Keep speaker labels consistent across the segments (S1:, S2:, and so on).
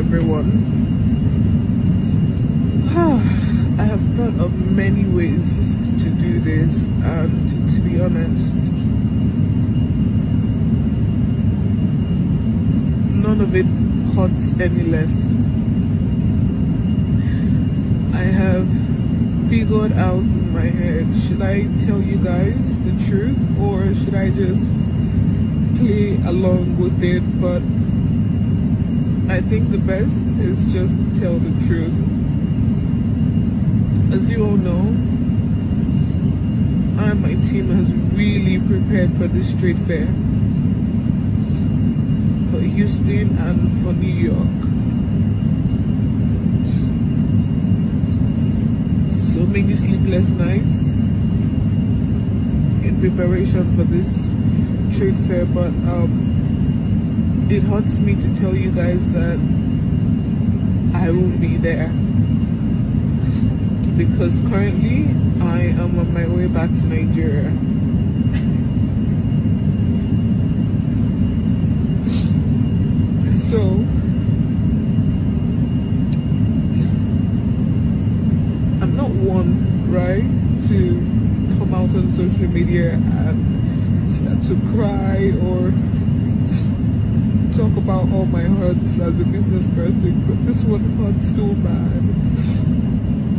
S1: everyone. I have thought of many ways to do this, and to be honest, none of it hurts any less. I have figured out in my head, should I tell you guys the truth or should I just play along with it? But I think the best is just to tell the truth. As you all know, I and my team has really prepared for this trade fair, for Houston and for New York. So many sleepless nights in preparation for this trade fair, but it hurts me to tell you guys that I won't be there, because currently I am on my way back to Nigeria. So I'm not one, right, to come out on social media and start to cry or talk about all my hurts as a business person, but this one hurts so bad.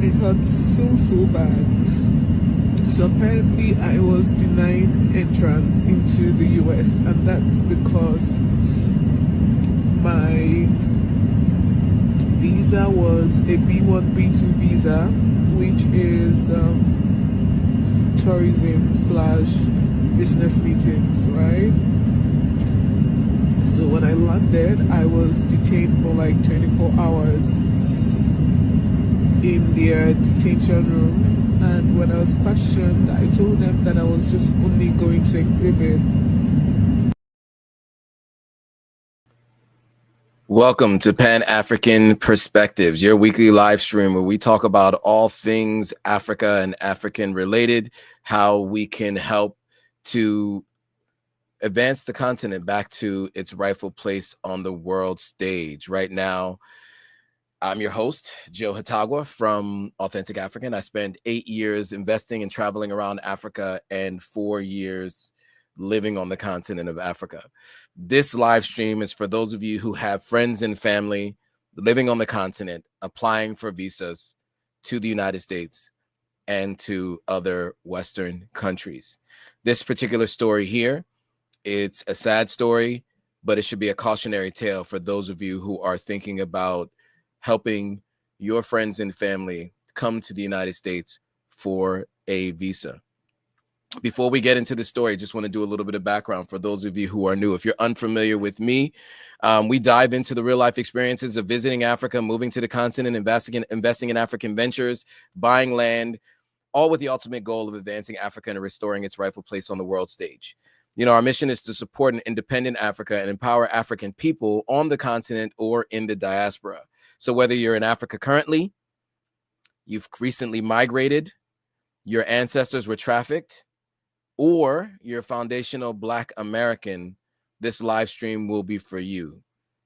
S1: It hurts so bad. So apparently I was denied entrance into the US, and that's because my visa was a B1, B2 visa, which is tourism/business meetings, right? So when I landed, I was detained for like 24 hours in their detention room, and when I was questioned, I told them that I was just only going to exhibit.
S2: Welcome to Pan-African Perspectives, your weekly live stream where we talk about all things Africa and African related, how we can help to advance the continent back to its rightful place on the world stage. Right now, I'm your host, Joe Hatagwa from Authentic African. I spent 8 years investing and traveling around Africa and 4 years living on the continent of Africa. This live stream is for those of you who have friends and family living on the continent, applying for visas to the United States and to other Western countries. This particular story here, it's a sad story, but it should be a cautionary tale for those of you who are thinking about helping your friends and family come to the United States for a visa. Before we get into the story, I just want to do a little bit of background for those of you who are new. If you're unfamiliar with me, we dive into the real life experiences of visiting Africa, moving to the continent, investing in African ventures, buying land, all with the ultimate goal of advancing Africa and restoring its rightful place on the world stage. You know, our mission is to support an independent Africa and empower African people on the continent or in the diaspora. So whether you're in Africa currently, you've recently migrated, your ancestors were trafficked, or you're a foundational Black American, this live stream will be for you.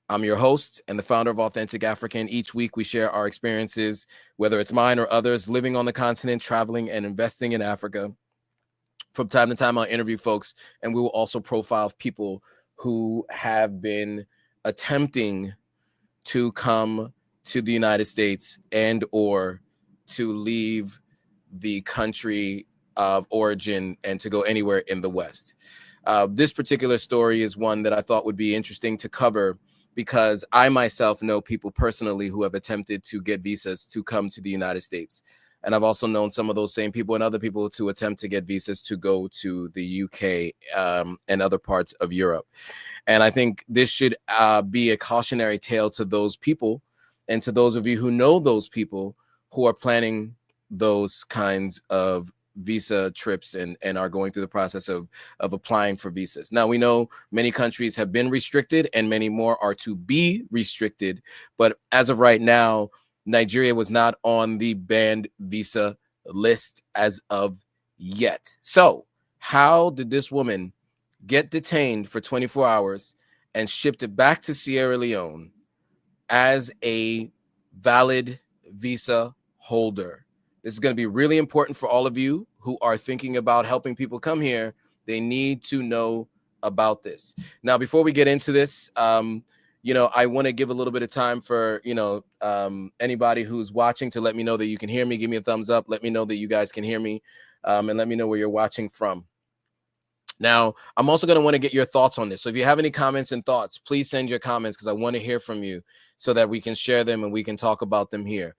S2: I'm your host and the founder of Authentic African. Each week we share our experiences, whether it's mine or others, living on the continent, traveling and investing in Africa. From time to time, I'll interview folks, and we will also profile people who have been attempting to come to the United States and or to leave the country of origin and to go anywhere in the West. This particular story is one that I thought would be interesting to cover because I myself know people personally who have attempted to get visas to come to the United States. And I've also known some of those same people and other people to attempt to get visas to go to the UK and other parts of Europe. And I think this should be a cautionary tale to those people and to those of you who know those people who are planning those kinds of visa trips and are going through the process of applying for visas. Now, we know many countries have been restricted and many more are to be restricted. But as of right now, Nigeria was not on the banned visa list as of yet. So how did this woman get detained for 24 hours and shipped back to Sierra Leone as a valid visa holder. This is going to be really important for all of you who are thinking about helping people come here. They need to know about this. Now, before we get into this, I want to give a little bit of time for, anybody who's watching to let me know that you can hear me. Give me a thumbs up. Let me know that you guys can hear me, and let me know where you're watching from. Now, I'm also going to want to get your thoughts on this. So if you have any comments and thoughts, please send your comments because I want to hear from you so that we can share them and we can talk about them here.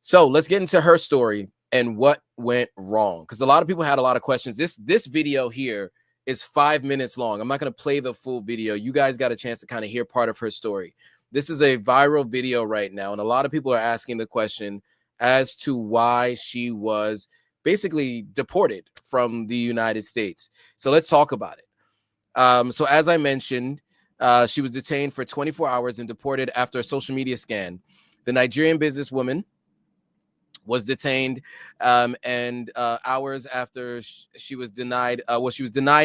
S2: So let's get into her story and what went wrong, because a lot of people had a lot of questions. This video here is 5 minutes long. I'm not going to play the full video. You guys got a chance to kind of hear part of her story. This is a viral video right now, and a lot of people are asking the question as to why she was basically deported from the United States. So let's talk about it. So as I mentioned, she was detained for 24 hours and deported after a social media scan. The Nigerian businesswoman was detained and hours after she was denied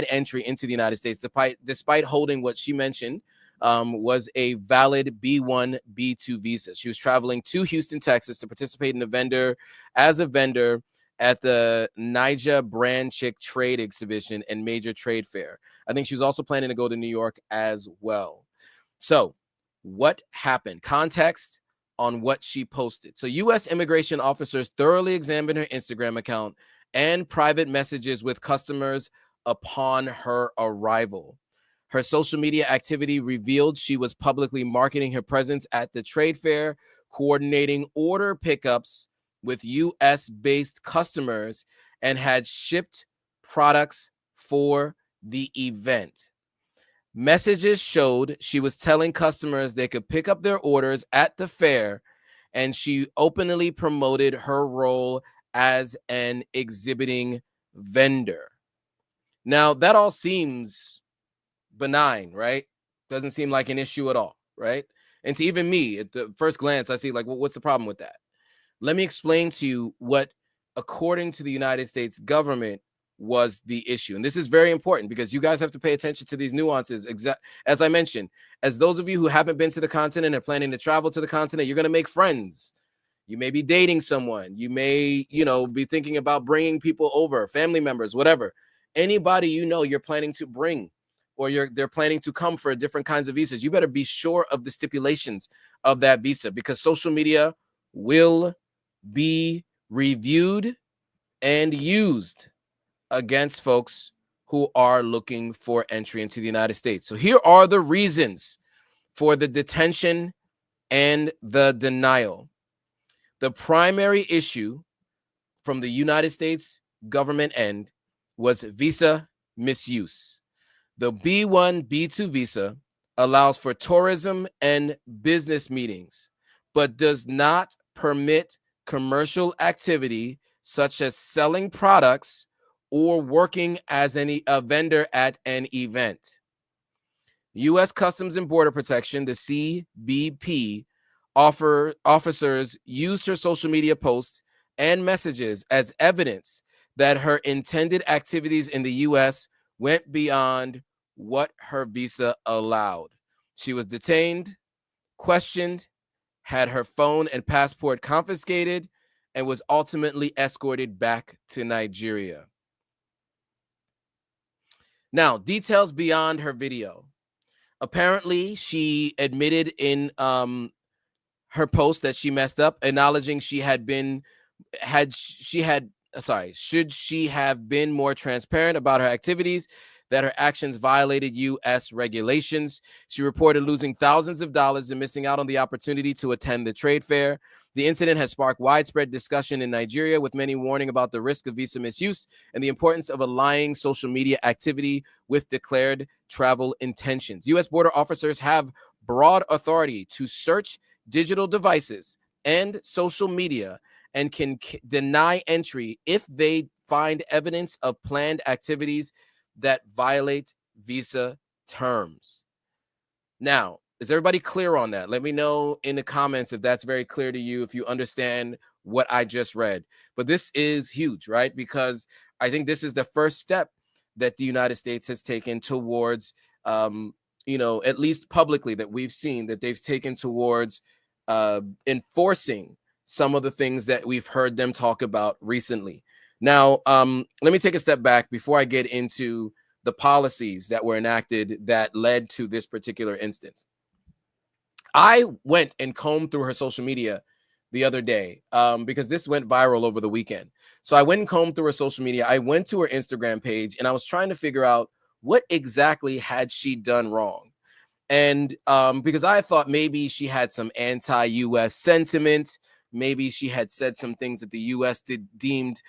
S2: entry into the United States, despite holding what she mentioned was a valid B1, B2 visa. She was traveling to Houston, Texas to participate in a vendor at the Niger Brand Chick Trade Exhibition and Major Trade Fair. I think she was also planning to go to New York as well. So what happened? Context on what she posted. So U.S. immigration officers thoroughly examined her Instagram account and private messages with customers upon her arrival. Her social media activity revealed she was publicly marketing her presence at the trade fair, coordinating order pickups with U.S.-based customers, and had shipped products for the event. Messages showed she was telling customers they could pick up their orders at the fair, and she openly promoted her role as an exhibiting vendor. Now, that all seems benign, right? Doesn't seem like an issue at all, right? And to even me, at the first glance, I see like, well, what's the problem with that? Let me explain to you what, according to the United States government, was the issue. And this is very important because you guys have to pay attention to these nuances. As I mentioned, as those of you who haven't been to the continent and planning to travel to the continent, you're going to make friends. You may be dating someone. You may, be thinking about bringing people over, family members, whatever. Anybody you're planning to bring, or they're planning to come for different kinds of visas, you better be sure of the stipulations of that visa, because social media will be reviewed and used against folks who are looking for entry into the United States. So here are the reasons for the detention and the denial. The primary issue from the United States government end was visa misuse. The B1, B2 visa allows for tourism and business meetings, but does not permit commercial activity such as selling products or working as a vendor at an event. U.S. Customs and Border Protection, the CBP, officers used her social media posts and messages as evidence that her intended activities in the U.S. went beyond what her visa allowed. She was detained, questioned, had her phone and passport confiscated, and was ultimately escorted back to Nigeria. Now, details beyond her video. Apparently, she admitted in her post that she messed up, acknowledging should she have been more transparent about her activities, that her actions violated U.S. regulations. She reported losing thousands of dollars and missing out on the opportunity to attend the trade fair. The incident has sparked widespread discussion in Nigeria, with many warning about the risk of visa misuse and the importance of aligning social media activity with declared travel intentions. U.S. border officers have broad authority to search digital devices and social media and can deny entry if they find evidence of planned activities that violate visa terms. Now, is everybody clear on that? Let me know in the comments if that's very clear to you, if you understand what I just read. But this is huge, right? Because I think this is the first step that the United States has taken towards, at least publicly, that we've seen that they've taken towards enforcing some of the things that we've heard them talk about recently. Now, let me take a step back before I get into the policies that were enacted that led to this particular instance. I went and combed through her social media the other day because this went viral over the weekend. So I went and combed through her social media. I went to her Instagram page and I was trying to figure out what exactly had she done wrong. And because I thought maybe she had some anti-US sentiment, maybe she had said some things that the US deemed,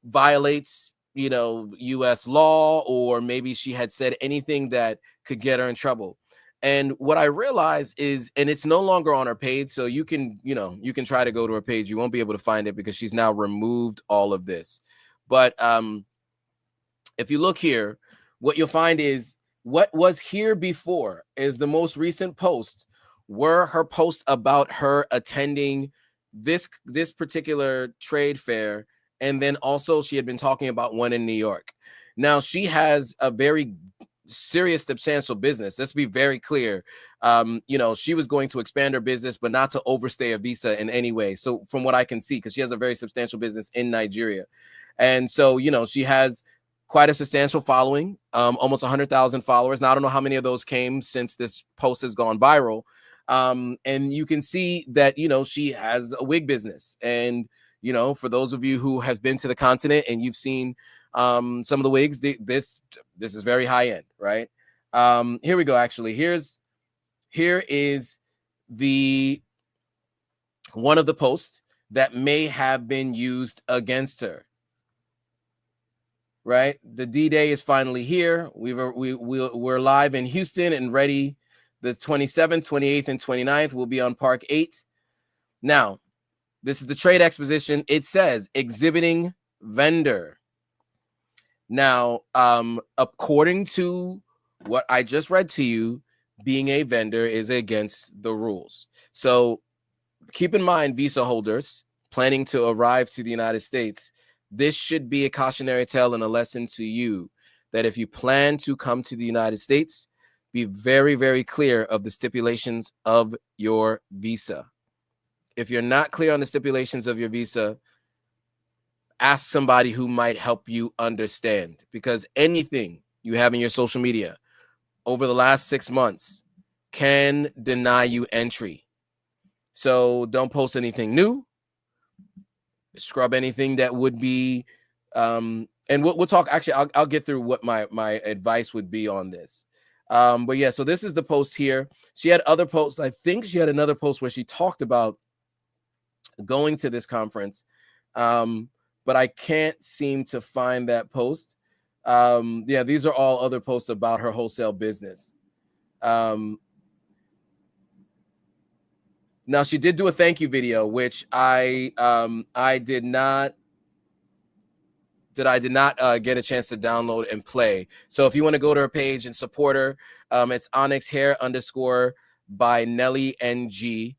S2: violates, US law, or maybe she had said anything that could get her in trouble. And what I realized is, and it's no longer on her page, so you can try to go to her page. You won't be able to find it because she's now removed all of this. But if you look here, what you'll find is what was here before is the most recent posts were her posts about her attending this particular trade fair. And then also she had been talking about one in New York. Now she has a very serious, substantial business. Let's be very clear. She was going to expand her business, but not to overstay a visa in any way. So from what I can see, because she has a very substantial business in Nigeria. And so, she has quite a substantial following, almost 100,000 followers. Now, I don't know how many of those came since this post has gone viral. And you can see that, she has a wig business. And, for those of you who have been to the continent and you've seen some of the wigs, this is very high end, right? Here we go. Actually, here is the one of the posts that may have been used against her. Right, the D-Day is finally here. We're live in Houston and ready. The 27th, 28th, and 29th will be on Park 8. Now, this is the trade exposition. It says exhibiting vendor. Now, according to what I just read to you, being a vendor is against the rules. So keep in mind, visa holders planning to arrive to the United States, this should be a cautionary tale and a lesson to you that if you plan to come to the United States, be very, very clear of the stipulations of your visa. If you're not clear on the stipulations of your visa, ask somebody who might help you understand, because anything you have in your social media over the last 6 months can deny you entry. So don't post anything new. Scrub anything that would be, and we'll talk. Actually, I'll get through what my advice would be on this. But yeah, so this is the post here. She had other posts. I think she had another post where she talked about going to this conference, but I can't seem to find that post. Yeah, these are all other posts about her wholesale business. Now, she did do a thank you video, which I did not get a chance to download and play. So if you want to go to her page and support her, it's Onyx Hair _ by Nelly NG,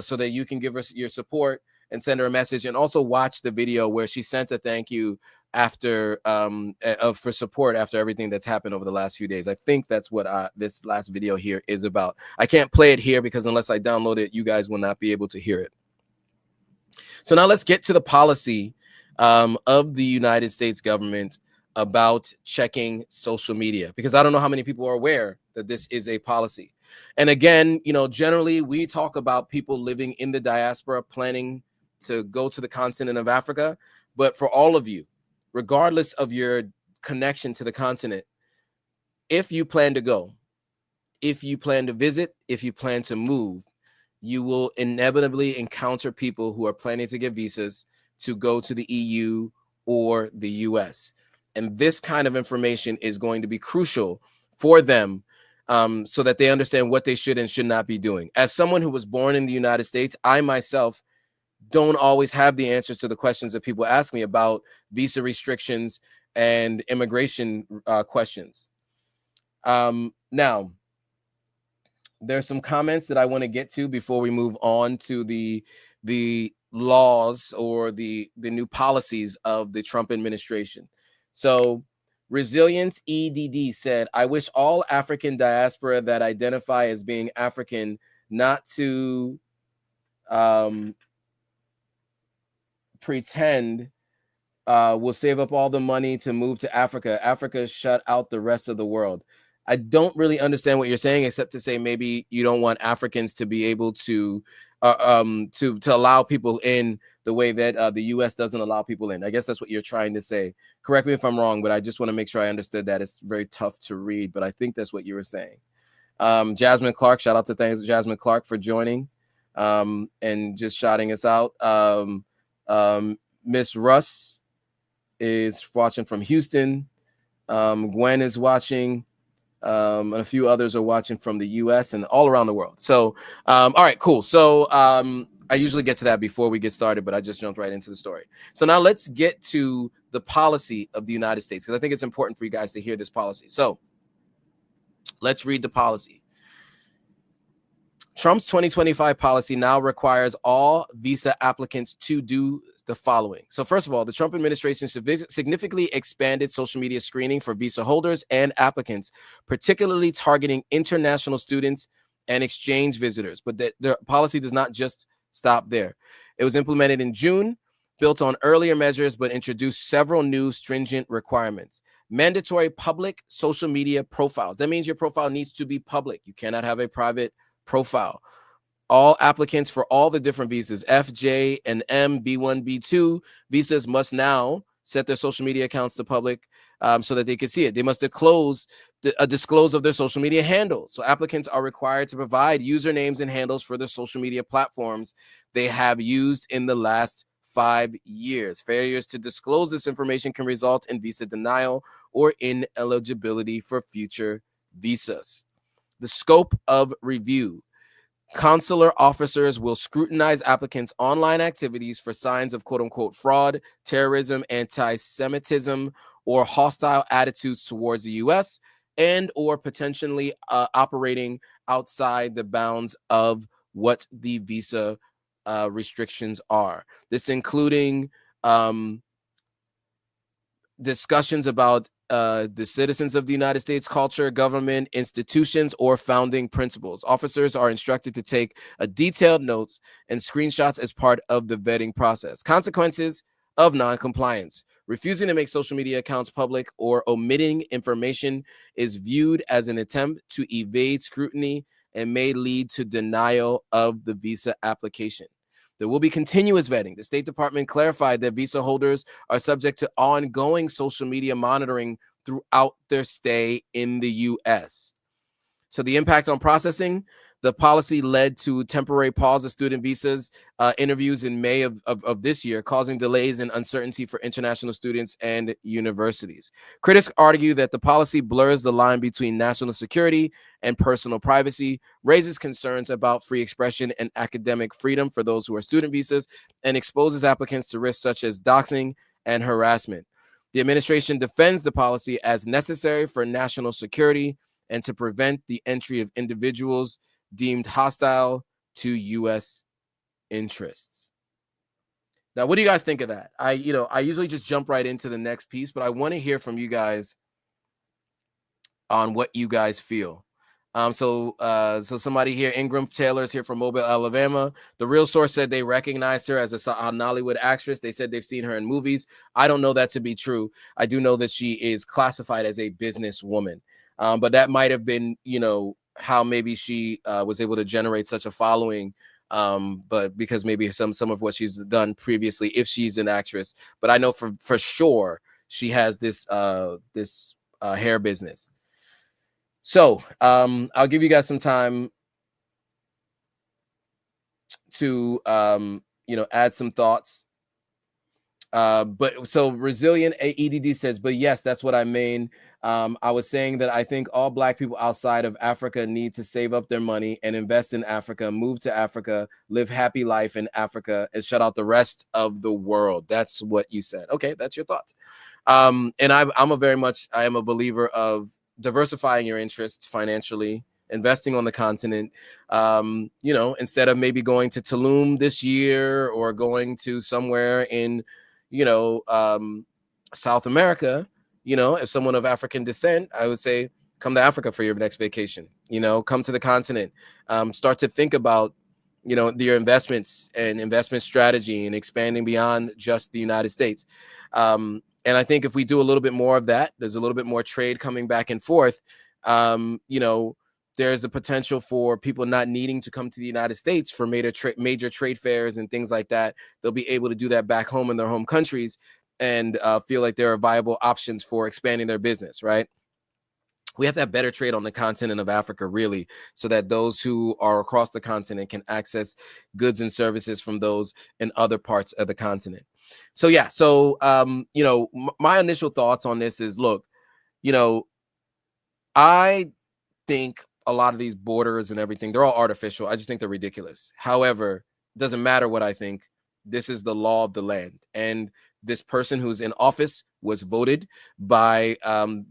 S2: so that you can give us your support and send her a message, and also watch the video where she sent a thank you after for support after everything that's happened over the last few days. I think that's what this last video here is about. I can't play it here because unless I download it, you guys will not be able to hear it. So now let's get to the policy of the United States government about checking social media, because I don't know how many people are aware that this is a policy. And again, generally we talk about people living in the diaspora planning to go to the continent of Africa, but for all of you, regardless of your connection to the continent, if you plan to go, if you plan to visit, if you plan to move, you will inevitably encounter people who are planning to get visas to go to the EU or the US. And this kind of information is going to be crucial for them, so that they understand what they should and should not be doing. As someone who was born in the United States, I myself don't always have the answers to the questions that people ask me about visa restrictions and immigration questions. Now, there's some comments that I want to get to before we move on to the laws or the new policies of the Trump administration. So Resilience EDD said, I wish all African diaspora that identify as being African not to pretend will save up all the money to move to Africa. Africa shut out the rest of the world. I don't really understand what you're saying, except to say maybe you don't want Africans to be able to allow people in the way that the U.S. doesn't allow people in. I guess that's what you're trying to say. Correct me if I'm wrong, but I just want to make sure I understood that. It's very tough to read, but I think that's what you were saying. Jasmine Clark, shout out to Jasmine Clark for joining and just shouting us out. Miss Russ is watching from Houston. Gwen is watching. And a few others are watching from the U.S. and all around the world. So, all right, cool. So I usually get to that before we get started, but I just jumped right into the story. So now let's get to the policy of the United States, because I think it's important for you guys to hear this policy. So let's read the policy. Trump's 2025 policy now requires all visa applicants to do the following. So first of all, the Trump administration significantly expanded social media screening for visa holders and applicants, particularly targeting international students and exchange visitors. But the policy does not just stop there. It was implemented in June, built on earlier measures, but introduced several new stringent requirements. Mandatory public social media profiles. That means your profile needs to be public. You cannot have a private profile. All applicants for all the different visas, F, J, and M, B1, B2 visas must now set their social media accounts to public so that they can see it. They must disclose of their social media handles. So applicants are required to provide usernames and handles for their social media platforms they have used in the last 5 years. Failures to disclose this information can result in visa denial or ineligibility for future visas. The scope of review. Consular officers will scrutinize applicants' online activities for signs of quote-unquote fraud, terrorism, anti-Semitism, or hostile attitudes towards the U.S. and or potentially operating outside the bounds of what the visa restrictions are. This including discussions about the citizens of the United States, culture, government, institutions, or founding principles. Officers are instructed to take detailed notes and screenshots as part of the vetting process. Consequences of non-compliance. Refusing to make social media accounts public or omitting information is viewed as an attempt to evade scrutiny and may lead to denial of the visa application. There will be continuous vetting. The State Department clarified that visa holders are subject to ongoing social media monitoring throughout their stay in the U.S. So the impact on processing, the policy led to temporary pause of student visas interviews in May of this year, causing delays and uncertainty for international students and universities. Critics argue that the policy blurs the line between national security and personal privacy, raises concerns about free expression and academic freedom for those who are student visas, and exposes applicants to risks such as doxing and harassment. The administration defends the policy as necessary for national security and to prevent the entry of individuals deemed hostile to U.S. interests. Now, what do you guys think of that? I usually just jump right into the next piece, but I want to hear from you guys on what you guys feel. So somebody here, Ingram Taylor is here from Mobile, Alabama. The Real Source said they recognized her as a Nollywood actress. They said they've seen her in movies. I don't know that to be true. I do know that she is classified as a businesswoman. But that might have been, how maybe she was able to generate such a following, but because maybe some of what she's done previously, if she's an actress. But I know for sure she has this hair business. So I'll give you guys some time to add some thoughts. But so Resilient EDD says, but yes, that's what I mean. I was saying that I think all Black people outside of Africa need to save up their money and invest in Africa, move to Africa, live happy life in Africa, and shut out the rest of the world. That's what you said. Okay, that's your thoughts. And I am a believer of diversifying your interests financially, investing on the continent, instead of maybe going to Tulum this year or going to somewhere in South America, you know, if someone of African descent, I would say, come to Africa for your next vacation, you know, come to the continent, start to think about, you know, your investments and investment strategy and expanding beyond just the United States. And I think if we do a little bit more of that, there's a little bit more trade coming back and forth. You know, there's a potential for people not needing to come to the United States for major trade fairs and things like that. They'll be able to do that back home in their home countries and feel like there are viable options for expanding their business, right? We have to have better trade on the continent of Africa, really, so that those who are across the continent can access goods and services from those in other parts of the continent. So, yeah. So, you know, my initial thoughts on this is, look, you know, I think a lot of these borders and everything, they're all artificial. I just think they're ridiculous. However, it doesn't matter what I think. This is the law of the land. And this person who's in office was voted by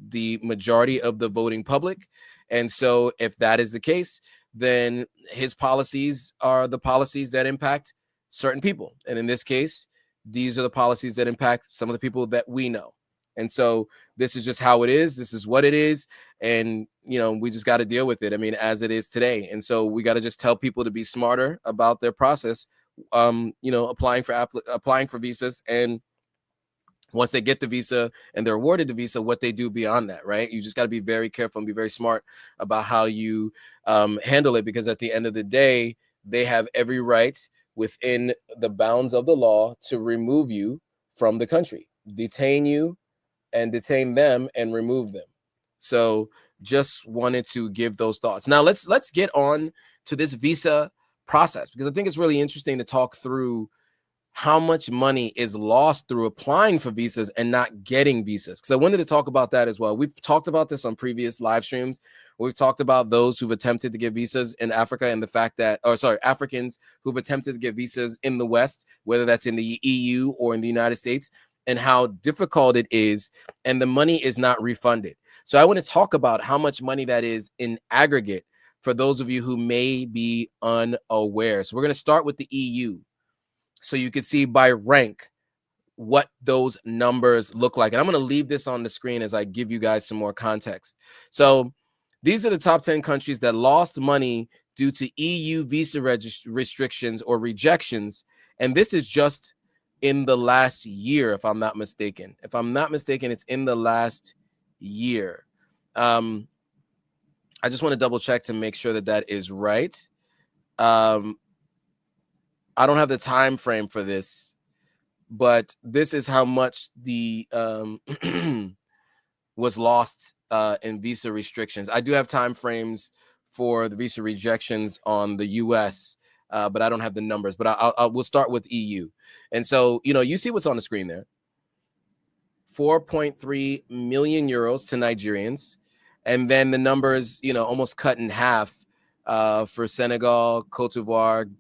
S2: the majority of the voting public. And so if that is the case, then his policies are the policies that impact certain people. And in this case, these are the policies that impact some of the people that we know. And so this is just how it is. This is what it is. And, you know, we just got to deal with it. I mean, as it is today. And so we got to just tell people to be smarter about their process, you know, applying for visas. And once they get the visa and they're awarded the visa, what they do beyond that, right? You just got to be very careful and be very smart about how you handle it, because at the end of the day, they have every right within the bounds of the law to remove you from the country, detain you and detain them and remove them. So just wanted to give those thoughts. Now let's get on to this visa process, because I think it's really interesting to talk through how much money is lost through applying for visas and not getting visas. Because I wanted to talk about that as well. We've talked about this on previous live streams. We've talked about those who've attempted to get visas in Africa and the fact that, Africans who've attempted to get visas in the West, whether that's in the EU or in the United States, and how difficult it is, and the money is not refunded. So I want to talk about how much money that is in aggregate for those of you who may be unaware. So we're going to start with the EU, so you can see by rank what those numbers look like. And I'm going to leave this on the screen as I give you guys some more context. So these are the top 10 countries that lost money due to EU visa restrictions or rejections. And this is just in the last year, if I'm not mistaken. If I'm not mistaken, it's in the last year. I just want to double check to make sure that that is right. I don't have the time frame for this, but this is how much the was lost in visa restrictions. I do have time frames for the visa rejections on the US, but I don't have the numbers. But we'll start with EU. And so, you know, you see what's on the screen there. 4.3 million euros to Nigerians. And then the numbers, you know, almost cut in half for Senegal, Côte d'Ivoire,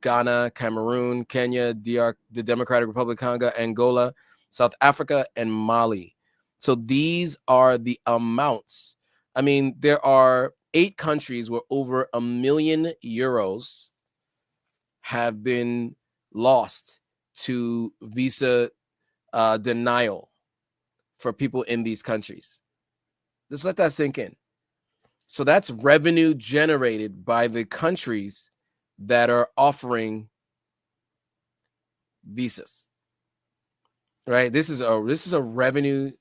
S2: Ghana, Cameroon, Kenya, the Democratic Republic of Congo, Angola, South Africa, and Mali. So these are the amounts. I mean, there are 8 countries where over €1 million have been lost to visa denial for people in these countries. Just let that sink in. So that's revenue generated by the countries that are offering visas, right? This is a revenue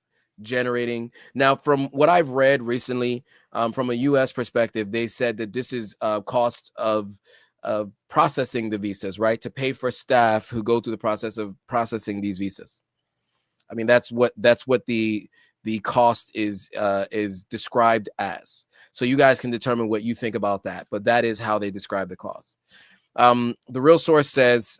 S2: generating. Now, from what I've read recently, from a U.S. perspective, they said that this is cost of processing the visas, right? To pay for staff who go through the process of processing these visas. I mean, that's what the cost is described as. So you guys can determine what you think about that, but that is how they describe the cost. The Real Source says,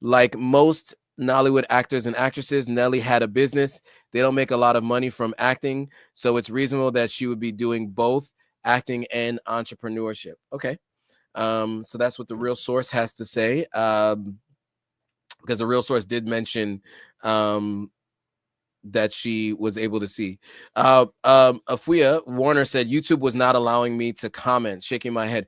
S2: like most Nollywood actors and actresses, Nelly had a business. They don't make a lot of money from acting, so it's reasonable that she would be doing both acting and entrepreneurship. Okay. So that's what the Real Source has to say, because the Real Source did mention that she was able to see. Afuya Warner said YouTube was not allowing me to comment, shaking my head.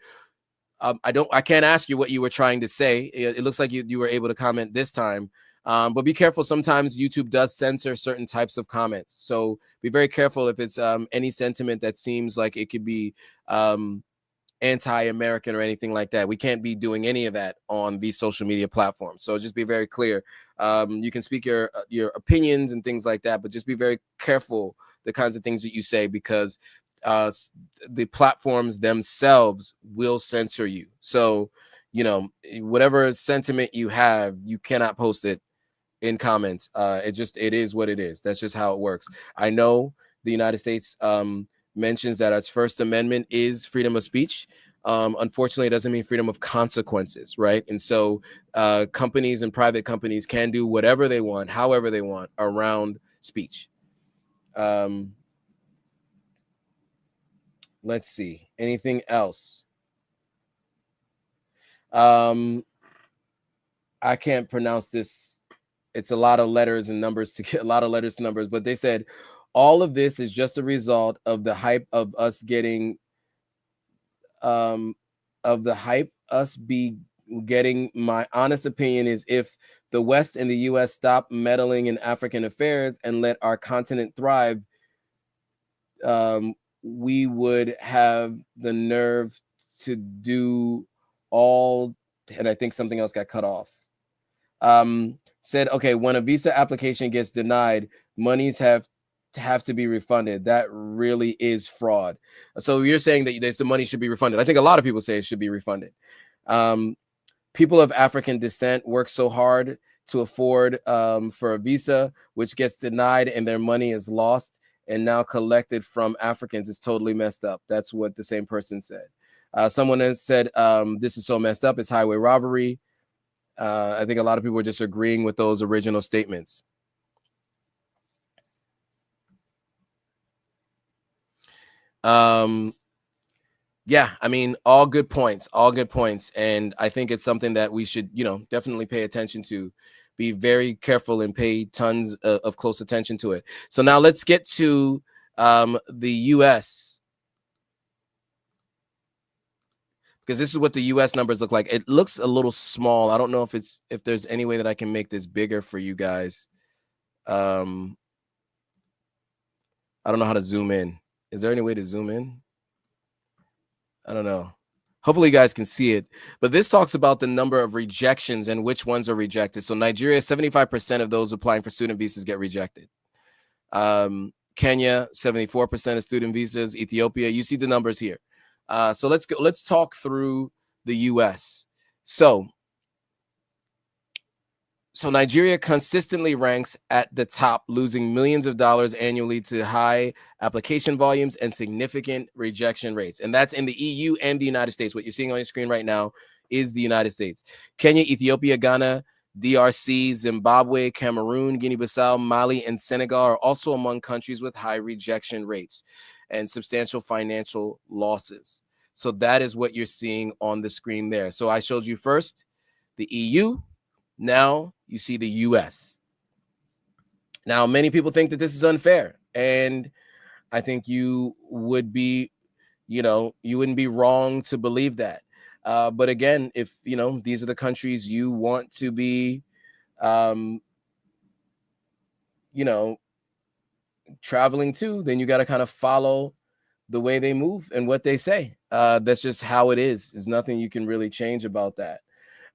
S2: I can't ask you what you were trying to say. It looks like you were able to comment this time. But be careful. Sometimes YouTube does censor certain types of comments. So be very careful if it's any sentiment that seems like it could be anti-American or anything like that. We can't be doing any of that on these social media platforms. So just be very clear. You can speak your opinions and things like that, but just be very careful the kinds of things that you say, because the platforms themselves will censor you. So, you know, whatever sentiment you have, you cannot post it in comments. It is what it is. That's just how it works. I know the United States mentions that its First Amendment is freedom of speech. Unfortunately, it doesn't mean freedom of consequences, right? And so companies and private companies can do whatever they want, however they want, around speech. Let's see. Anything else? I can't pronounce this. It's a lot of letters and numbers to get, a lot of letters to numbers, but they said all of this is just a result of the hype of us getting getting. My honest opinion is, if the West and the US stop meddling in African affairs and let our continent thrive, we would have the nerve to do all. And I think something else got cut off. Said, okay, when a visa application gets denied, monies have to be refunded. That really is fraud. So you're saying that the money should be refunded. I think a lot of people say it should be refunded. People of African descent work so hard to afford for a visa, which gets denied and their money is lost and now collected from Africans. Is totally messed up. That's what the same person said. Someone else said, this is so messed up. It's highway robbery. I think a lot of people are just agreeing with those original statements. Yeah, I mean, all good points. And I think it's something that we should, definitely pay attention to. Be very careful and pay tons of close attention to it. So now let's get to the US, because this is what the US numbers look like. It looks a little small. I don't know if there's any way that I can make this bigger for you guys. I don't know how to zoom in. Is there any way to zoom in? I don't know. Hopefully you guys can see it. But this talks about the number of rejections and which ones are rejected. So Nigeria, 75% of those applying for student visas get rejected. Kenya, 74% of student visas. Ethiopia, you see the numbers here. So let's talk through the US. So Nigeria consistently ranks at the top, losing millions of dollars annually to high application volumes and significant rejection rates. And that's in the EU and the United States. What you're seeing on your screen right now is the United States. Kenya, Ethiopia, Ghana, DRC, Zimbabwe, Cameroon, Guinea-Bissau, Mali, and Senegal are also among countries with high rejection rates and substantial financial losses. So that is what you're seeing on the screen there. So I showed you first the EU. Now you see the US. Now, many people think that this is unfair, and I think you would be, you wouldn't be wrong to believe that. But again, if these are the countries you want to be, traveling to, then you got to kind of follow the way they move and what they say. That's just how it is. There's nothing you can really change about that.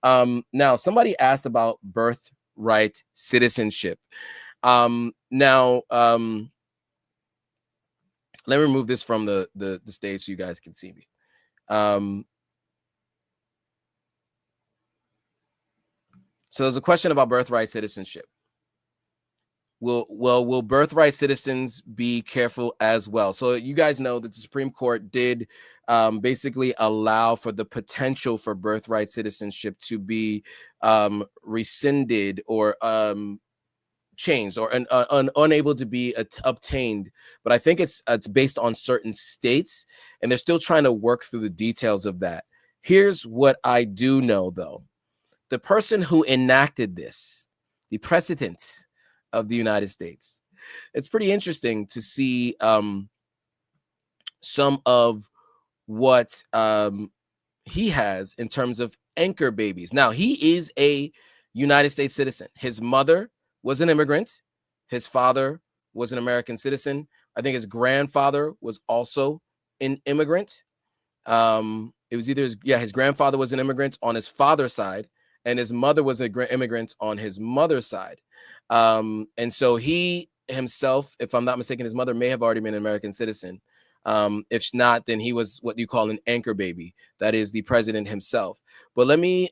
S2: Now, somebody asked about birthright citizenship. Let me remove this from the stage so you guys can see me. So there's a question about birthright citizenship. Will birthright citizens be careful as well? So you guys know that the Supreme Court did basically allow for the potential for birthright citizenship to be rescinded or changed or unable to be obtained. But I think it's based on certain states, and they're still trying to work through the details of that. Here's what I do know, though. The person who enacted this, the president of the United States, it's pretty interesting to see some of what he has in terms of anchor babies. Now, he is a United States citizen. His mother was an immigrant. His father was an American citizen. I think his grandfather was also an immigrant. It was either his grandfather was an immigrant on his father's side, and his mother was an immigrant on his mother's side. And so he himself, if I'm not mistaken, his mother may have already been an American citizen. If not, then he was what you call an anchor baby. That is the president himself. But let me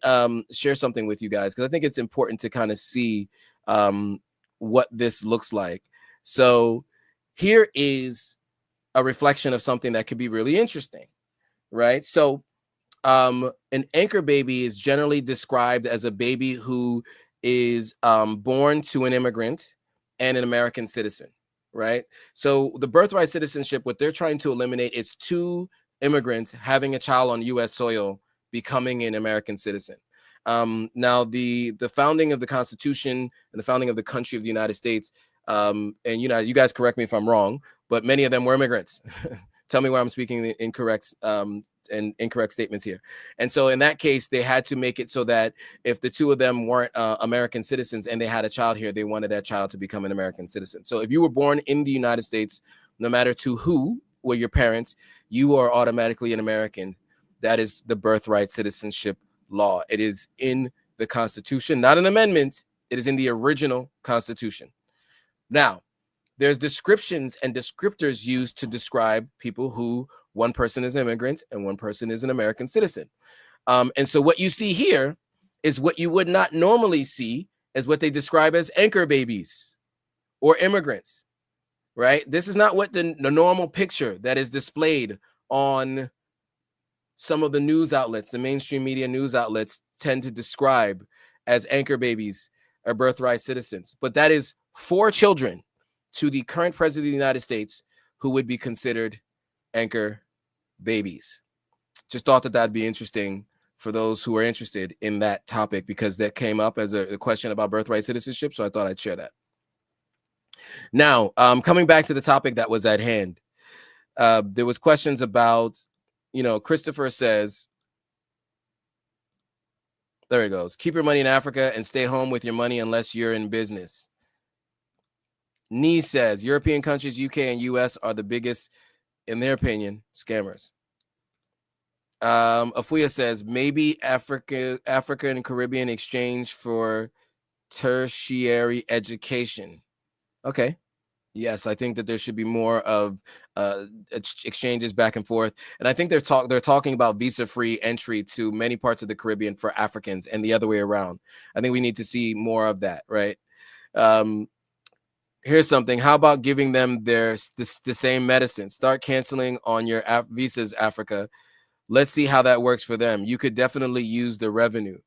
S2: share something with you guys, because I think it's important to kind of see what this looks like. So here is a reflection of something that could be really interesting, right? So an anchor baby is generally described as a baby who is born to an immigrant and an American citizen, right? So the birthright citizenship, what they're trying to eliminate is two immigrants having a child on U.S. soil becoming an American citizen. Now, the founding of the Constitution and the founding of the country of the United States, and you guys correct me if I'm wrong, but many of them were immigrants. Tell me where I'm speaking incorrect and incorrect statements here. And so in that case, they had to make it so that if the two of them weren't American citizens and they had a child here, they wanted that child to become an American citizen. So if you were born in the United States, no matter to who were your parents, you are automatically an American. That is the birthright citizenship law. It is in the Constitution, not an amendment. It is in the original Constitution. Now, there's descriptions and descriptors used to describe people who one person is an immigrant and one person is an American citizen. And so what you see here is what you would not normally see as what they describe as anchor babies or immigrants, right? This is not what the normal picture that is displayed on some of the news outlets, the mainstream media news outlets tend to describe as anchor babies or birthright citizens. But that is 4 children to the current president of the United States who would be considered anchor babies. Just thought that that'd be interesting for those who are interested in that topic, because that came up as a question about birthright citizenship. So I thought I'd share that. Now, coming back to the topic that was at hand, there was questions about, Christopher says, there it goes. Keep your money in Africa and stay home with your money unless you're in business. Nee says European countries, UK and US are the biggest, in their opinion, scammers. Afuya says maybe Africa and Caribbean exchange for tertiary education. Okay. Yes, I think that there should be more of exchanges back and forth. And I think they're talking about visa-free entry to many parts of the Caribbean for Africans and the other way around. I think we need to see more of that, right? Here's something. How about giving them the same medicine? Start canceling on your visas, Africa. Let's see how that works for them. You could definitely use the revenue.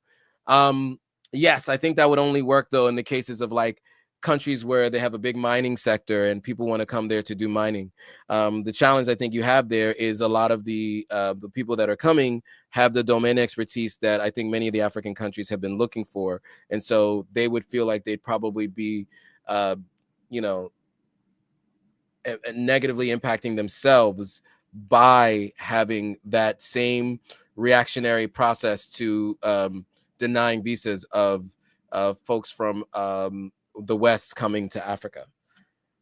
S2: Yes, I think that would only work, though, in the cases of like countries where they have a big mining sector and people want to come there to do mining. The challenge I think you have there is a lot of the people that are coming have the domain expertise that I think many of the African countries have been looking for. And so they would feel like they'd probably be, negatively impacting themselves by having that same reactionary process to denying visas of folks from the West coming to Africa.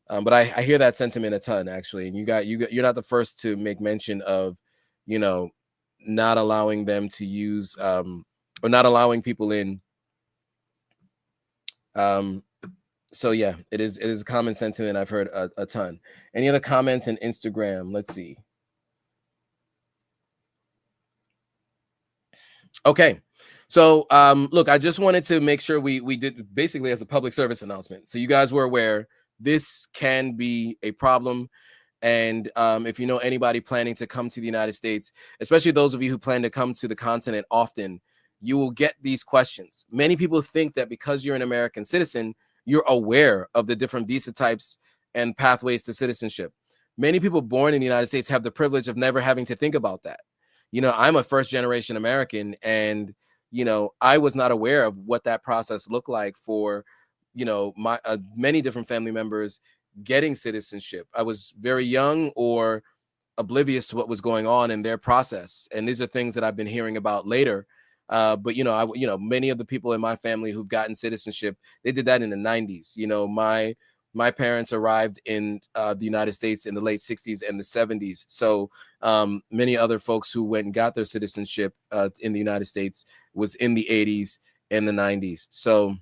S2: But I hear that sentiment a ton, actually. And you're not the first to make mention of, not allowing them to use or not allowing people in. So yeah, it is a common sentiment I've heard a ton. Any other comments on Instagram? Let's see. Okay. So look, I just wanted to make sure we did basically as a public service announcement. So you guys were aware this can be a problem. And if you know anybody planning to come to the United States, especially those of you who plan to come to the continent often, you will get these questions. Many people think that because you're an American citizen, you're aware of the different visa types and pathways to citizenship. Many people born in the United States have the privilege of never having to think about that. I'm a first generation American, and, I was not aware of what that process looked like for, my many different family members getting citizenship. I was very young or oblivious to what was going on in their process. And these are things that I've been hearing about later. But many of the people in my family who've gotten citizenship, they did that in the 90s. My parents arrived in the United States in the late 60s and the 70s. So many other folks who went and got their citizenship in the United States was in the 80s and the 90s. So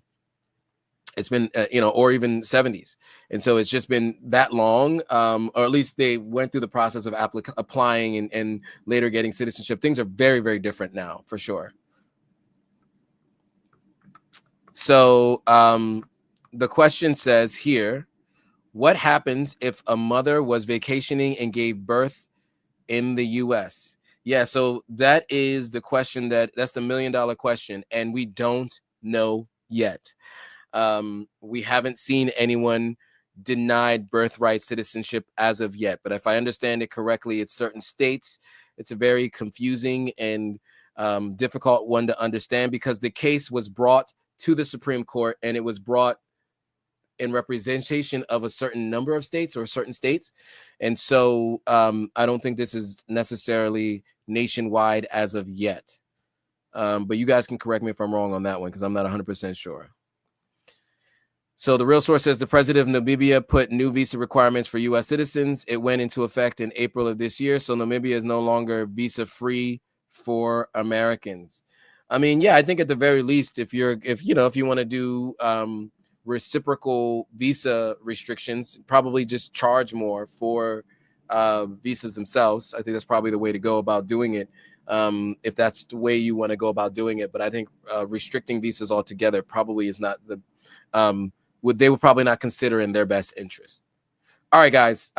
S2: it's been, or even 70s. And so it's just been that long, or at least they went through the process of applying and later getting citizenship. Things are very, very different now, for sure. So the question says here, what happens if a mother was vacationing and gave birth in the US? Yeah, so that is the question that's the $1 million question, and we don't know yet. We haven't seen anyone denied birthright citizenship as of yet, but if I understand it correctly, it's certain states. It's a very confusing and difficult one to understand, because the case was brought to the Supreme Court, and it was brought in representation of a certain number of states or certain states. And so I don't think this is necessarily nationwide as of yet. But you guys can correct me if I'm wrong on that one, because I'm not 100% sure. So the real source says the president of Namibia put new visa requirements for U.S. citizens. It went into effect in April of this year. So Namibia is no longer visa free for Americans. I mean, yeah, I think at the very least, if you want to do reciprocal visa restrictions, probably just charge more for visas themselves. I think that's probably the way to go about doing it, if that's the way you want to go about doing it. But I think restricting visas altogether probably is not the they would probably not consider in their best interest. All right, guys.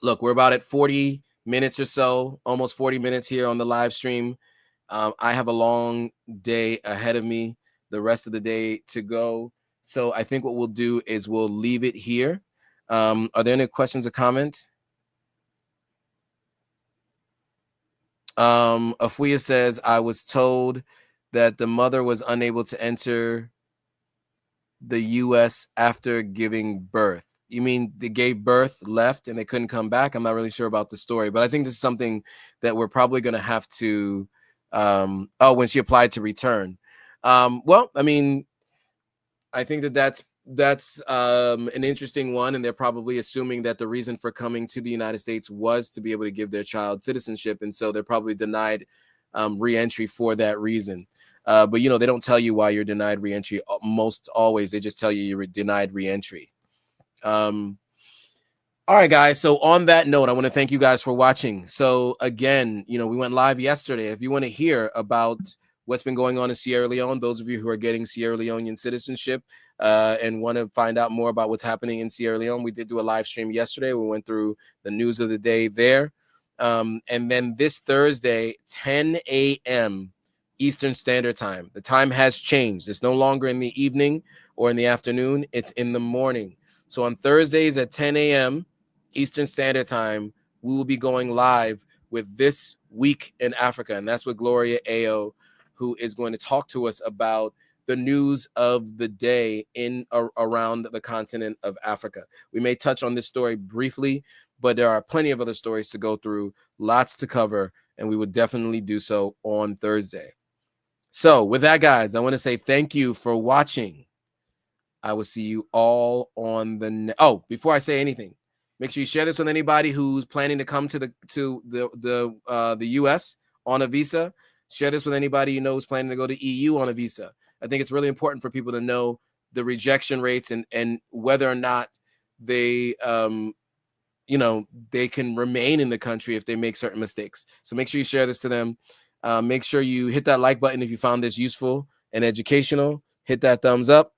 S2: Look, we're about at 40 minutes or so, almost 40 minutes here on the live stream. I have a long day ahead of me, the rest of the day to go. So I think what we'll do is we'll leave it here. Are there any questions or comments? Afuya says, I was told that the mother was unable to enter the U.S. after giving birth. You mean they gave birth, left, and they couldn't come back? I'm not really sure about the story, but I think this is something that we're probably going to have to when she applied to return. Well, I mean, I think that's an interesting one, and they're probably assuming that the reason for coming to the United States was to be able to give their child citizenship, and so they're probably denied re-entry for that reason. But they don't tell you why you're denied re-entry. Most always, they just tell you you're denied re-entry. All right, guys. So on that note, I want to thank you guys for watching. So again, we went live yesterday. If you want to hear about what's been going on in Sierra Leone, those of you who are getting Sierra Leonean citizenship and want to find out more about what's happening in Sierra Leone, we did do a live stream yesterday. We went through the news of the day there. And then this Thursday, 10 a.m. Eastern Standard Time. The time has changed. It's no longer in the evening or in the afternoon. It's in the morning. So on Thursdays at 10 a.m. Eastern Standard Time, we will be going live with This Week in Africa. And that's with Gloria Ayo, who is going to talk to us about the news of the day around the continent of Africa. We may touch on this story briefly, but there are plenty of other stories to go through, lots to cover, and we would definitely do so on Thursday. So with that, guys, I want to say thank you for watching. I will see you all on the before I say anything, make sure you share this with anybody who's planning to come to the US on a visa. Share this with anybody you know who's planning to go to EU on a visa. I think it's really important for people to know the rejection rates and whether or not they they can remain in the country if they make certain mistakes. So make sure you share this to them. Make sure you hit that like button if you found this useful and educational. Hit that thumbs up.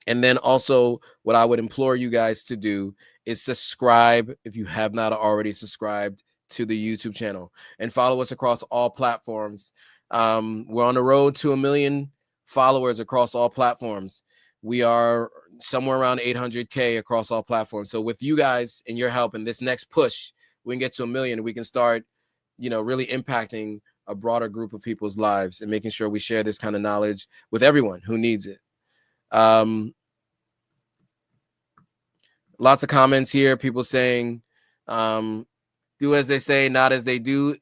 S2: And then also what I would implore you guys to do is subscribe if you have not already subscribed to the YouTube channel, and follow us across all platforms. We're on the road to 1 million followers across all platforms. We are somewhere around 800K across all platforms. So with you guys and your help and this next push, we can get to 1 million. We can start, really impacting a broader group of people's lives and making sure we share this kind of knowledge with everyone who needs it. Lots of comments here. People saying, do as they say, not as they do.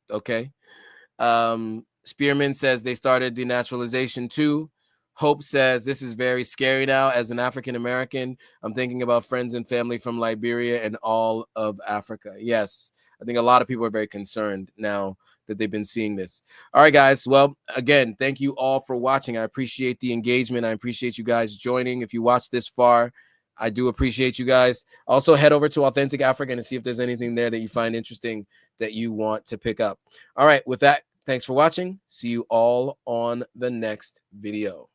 S2: Okay. Spearman says they started denaturalization too. Hope says this is very scary now. As an African American, I'm thinking about friends and family from Liberia and all of Africa. Yes, I think a lot of people are very concerned now that they've been seeing this. All right, guys. Well, again, thank you all for watching. I appreciate the engagement. I appreciate you guys joining. If you watched this far, I do appreciate you guys. Also, head over to Authentic African and see if there's anything there that you find interesting that you want to pick up. All right, with that, thanks for watching. See you all on the next video.